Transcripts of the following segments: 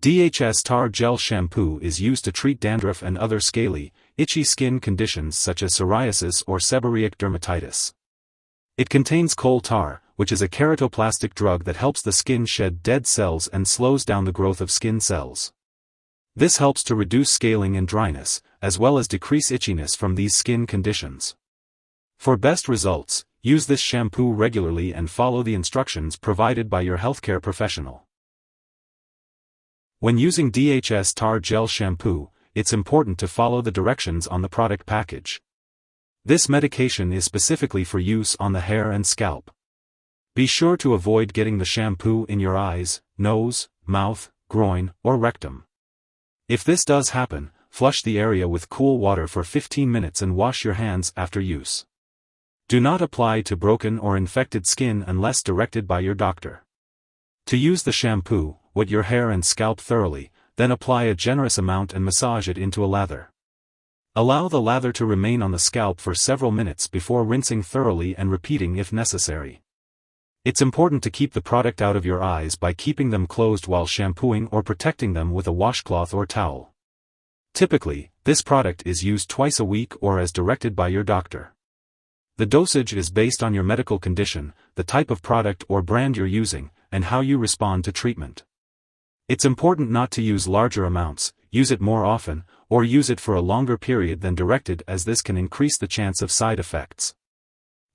Dhs Tar Gel Shampoo is used to treat dandruff and other scaly, itchy skin conditions such as psoriasis or seborrheic dermatitis. It contains coal tar, which is a keratoplastic drug that helps the skin shed dead cells and slows down the growth of skin cells. This helps to reduce scaling and dryness, as well as decrease itchiness from these skin conditions. For best results, use this shampoo regularly and follow the instructions provided by your healthcare professional. When using Dhs Tar Gel Shampoo, it's important to follow the directions on the product package. This medication is specifically for use on the hair and scalp. Be sure to avoid getting the shampoo in your eyes, nose, mouth, groin, or rectum. If this does happen, flush the area with cool water for 15 minutes and wash your hands after use. Do not apply to broken or infected skin unless directed by your doctor. To use the shampoo, wet your hair and scalp thoroughly, then apply a generous amount and massage it into a lather. Allow the lather to remain on the scalp for several minutes before rinsing thoroughly and repeating if necessary. It's important to keep the product out of your eyes by keeping them closed while shampooing or protecting them with a washcloth or towel. Typically, this product is used twice a week or as directed by your doctor. The dosage is based on your medical condition, the type of product or brand you're using, and how you respond to treatment. It's important not to use larger amounts, use it more often, or use it for a longer period than directed, as this can increase the chance of side effects.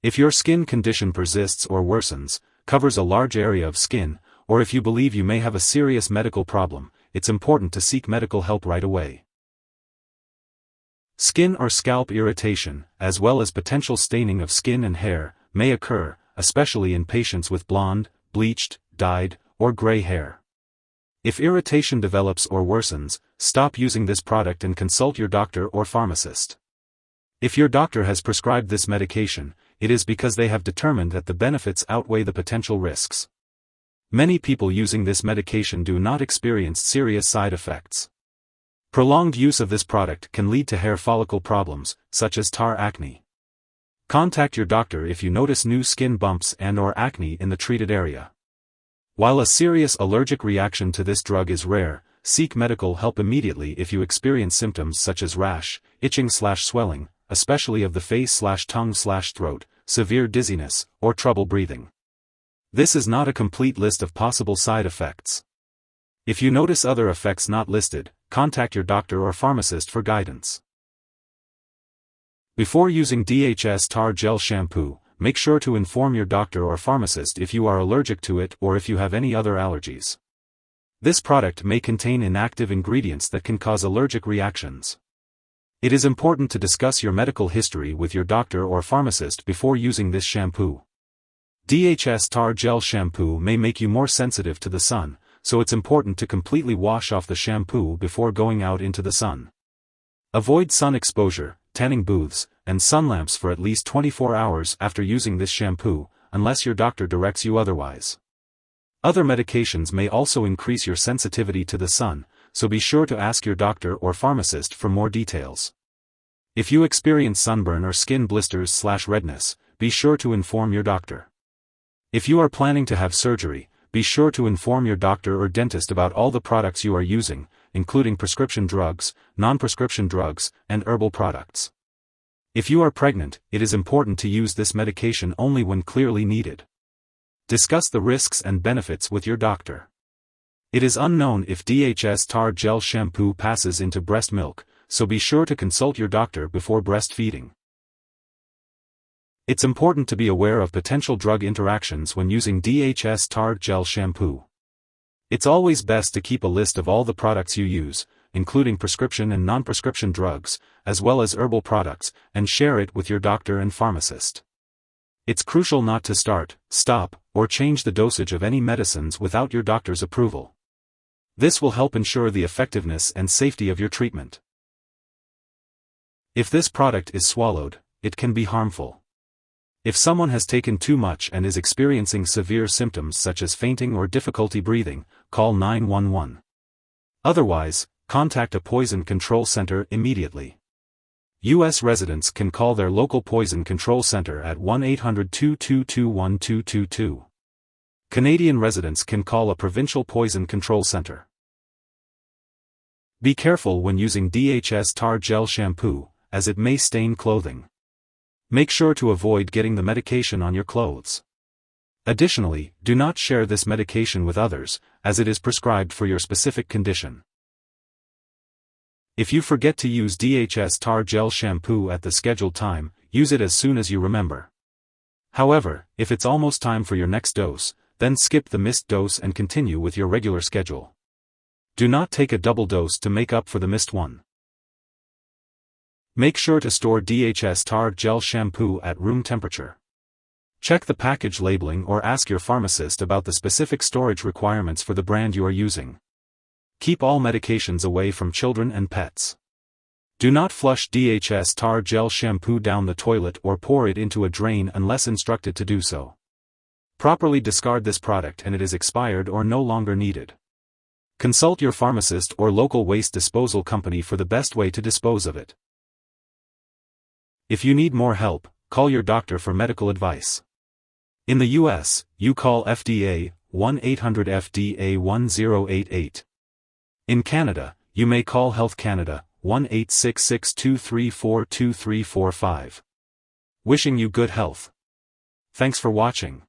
If your skin condition persists or worsens, covers a large area of skin, or if you believe you may have a serious medical problem, it's important to seek medical help right away. Skin or scalp irritation, as well as potential staining of skin and hair, may occur, especially in patients with blonde, bleached, dyed, or gray hair. If irritation develops or worsens, stop using this product and consult your doctor or pharmacist. If your doctor has prescribed this medication, it is because they have determined that the benefits outweigh the potential risks. Many people using this medication do not experience serious side effects. Prolonged use of this product can lead to hair follicle problems, such as tar acne. Contact your doctor if you notice new skin bumps and/or acne in the treated area. While a serious allergic reaction to this drug is rare, seek medical help immediately if you experience symptoms such as rash, itching/swelling, especially of the face/tongue/throat, severe dizziness, or trouble breathing. This is not a complete list of possible side effects. If you notice other effects not listed, contact your doctor or pharmacist for guidance. Before using Dhs Tar Gel Shampoo, make sure to inform your doctor or pharmacist if you are allergic to it or if you have any other allergies. This product may contain inactive ingredients that can cause allergic reactions. It is important to discuss your medical history with your doctor or pharmacist before using this shampoo. Dhs Tar Gel Shampoo may make you more sensitive to the sun, so it's important to completely wash off the shampoo before going out into the sun. Avoid sun exposure, tanning booths, and sun lamps for at least 24 hours after using this shampoo, unless your doctor directs you otherwise. Other medications may also increase your sensitivity to the sun, so be sure to ask your doctor or pharmacist for more details. If you experience sunburn or skin blisters/redness, be sure to inform your doctor. If you are planning to have surgery, be sure to inform your doctor or dentist about all the products you are using, including prescription drugs, non-prescription drugs, and herbal products. If you are pregnant, it is important to use this medication only when clearly needed. Discuss the risks and benefits with your doctor. It is unknown if Dhs Tar Gel Shampoo passes into breast milk, so be sure to consult your doctor before breastfeeding. It's important to be aware of potential drug interactions when using Dhs Tar Gel Shampoo. It's always best to keep a list of all the products you use, including prescription and non-prescription drugs, as well as herbal products, and share it with your doctor and pharmacist. It's crucial not to start, stop, or change the dosage of any medicines without your doctor's approval. This will help ensure the effectiveness and safety of your treatment. If this product is swallowed, it can be harmful. If someone has taken too much and is experiencing severe symptoms such as fainting or difficulty breathing, call 911. Otherwise, contact a poison control center immediately. U.S. residents can call their local poison control center at 1-800-222-1222. Canadian residents can call a provincial poison control center. Be careful when using Dhs Tar Gel Shampoo, as it may stain clothing. Make sure to avoid getting the medication on your clothes. Additionally, do not share this medication with others, as it is prescribed for your specific condition. If you forget to use Dhs Tar Gel Shampoo at the scheduled time, use it as soon as you remember. However, if it's almost time for your next dose, then skip the missed dose and continue with your regular schedule. Do not take a double dose to make up for the missed one. Make sure to store Dhs Tar Gel Shampoo at room temperature. Check the package labeling or ask your pharmacist about the specific storage requirements for the brand you are using. Keep all medications away from children and pets. Do not flush Dhs Tar Gel Shampoo down the toilet or pour it into a drain unless instructed to do so. Properly discard this product and it is expired or no longer needed. Consult your pharmacist or local waste disposal company for the best way to dispose of it. If you need more help, call your doctor for medical advice. In the US, you call FDA, 1-800-FDA-1088. In Canada, you may call Health Canada, 1-866-234-2345. Wishing you good health. Thanks for watching.